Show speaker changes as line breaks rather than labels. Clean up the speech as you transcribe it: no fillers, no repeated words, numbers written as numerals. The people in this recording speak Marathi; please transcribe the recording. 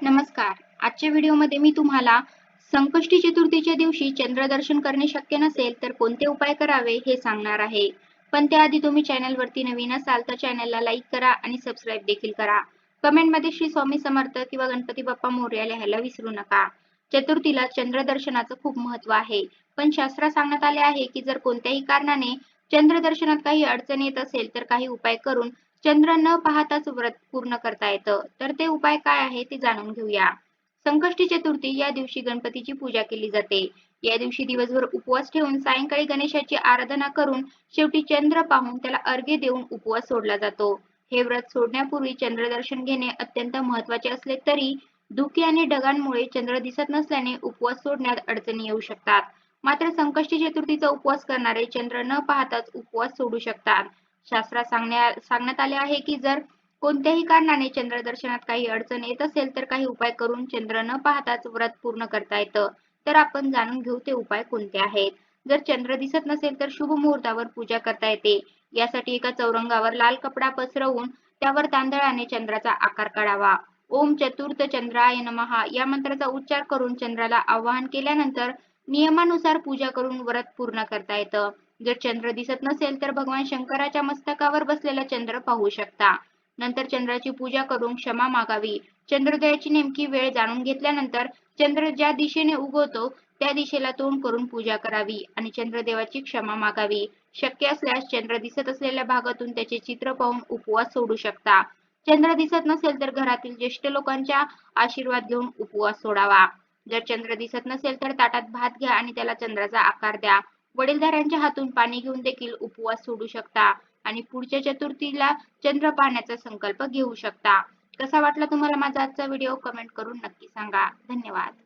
नमस्कार. आजच्या व्हिडिओमध्ये मी तुम्हाला संकष्टी चतुर्थीच्या दिवशी चंद्रदर्शन करणे शक्य नसेल तर कोणते उपाय करावे हे सांगणार आहे. पण त्याआधी तुम्ही चॅनलवरती नवीन असाल तर चॅनलला लाईक करा आणि सबस्क्राईब देखील करा. कमेंटमध्ये श्री स्वामी समर्थ किंवा गणपती बाप्पा मोरया लिहायला विसरू नका. चतुर्थीला चंद्रदर्शनाचं खूप महत्त्व आहे. पण शास्त्रात सांगण्यात आले आहे की जर कोणत्याही कारणाने चंद्रदर्शनात काही अडचण येत असेल तर काही उपाय करून चंद्र न पाहताच व्रत पूर्ण करता येतं. तर ते उपाय काय आहे ते जाणून घेऊया. संकष्टी चतुर्थी या दिवशी गणपतीची पूजा केली जाते. या दिवशी दिवसभर उपवास ठेवून सायंकाळी गणेशाची आराधना करून शेवटी चंद्र पाहून त्याला अर्घ्य देऊन उपवास सोडला जातो. हे व्रत सोडण्यापूर्वी चंद्रदर्शन घेणे अत्यंत महत्त्वाचे असले तरी धुके आणि ढगांमुळे चंद्र दिसत नसल्याने उपवास सोडण्यात अडचणी येऊ शकतात. मात्र संकष्टी चतुर्थीचा उपवास करणारे चंद्र न पाहताच उपवास सोडू शकतात. शास्त्रात सांगण्यात आले आहे की जर कोणत्याही कारणाने चंद्रदर्शनात काही अडचण येत असेल तर काही उपाय करून चंद्र न पाहताच व्रत पूर्ण करता येतं. तर आपण जाणून घेऊ ते उपाय कोणते आहेत. जर चंद्र दिसत नसेल तर शुभ मुहूर्तावर पूजा करता येते. यासाठी एका चौरंगावर लाल कपडा पसरवून त्यावर तांदळाने चंद्राचा आकार काढावा. ओम चतुर्थ चंद्राय नमः या मंत्राचा उच्चार करून चंद्राला आवाहन केल्यानंतर नियमानुसार पूजा करून व्रत पूर्ण करता येतं. जर चंद्र दिसत नसेल तर भगवान शंकराच्या मस्तकावर बसलेला चंद्र पाहू शकता. नंतर चंद्राची पूजा करून क्षमा मागावी. चंद्रोदयाची नेमकी वेळ जाणून घेतल्यानंतर चंद्र ज्या दिशेने उगवतो त्या दिशेला तोंड करून पूजा करावी आणि चंद्रदेवाची क्षमा मागावी. शक्य असल्यास चंद्र दिसत असलेल्या भागातून त्याचे चित्र पाहून उपवास सोडू शकता. चंद्र दिसत नसेल तर घरातील ज्येष्ठ लोकांचा आशीर्वाद घेऊन उपवास सोडावा. जर चंद्र दिसत नसेल तर ताटात भात घ्या आणि त्याला चंद्राचा आकार द्या. वडीलधाऱ्यांच्या हातून पाणी घेऊन देखील उपवास सोडू शकता आणि पुढच्या चतुर्थीला चंद्र पाहण्याचा संकल्प घेऊ शकता. कसा वाटला तुम्हाला माझा आजचा व्हिडिओ? कमेंट करून नक्की सांगा. धन्यवाद.